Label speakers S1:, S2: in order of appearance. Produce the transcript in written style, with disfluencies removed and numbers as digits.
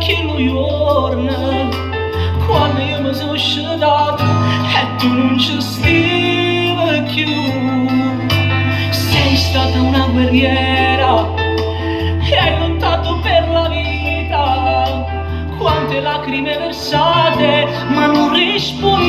S1: quel giorno, quando io mi sono scedato e tu non ci stavi più. Sei stata una guerriera e hai lottato per la vita. Quante lacrime versate, ma non rispondi.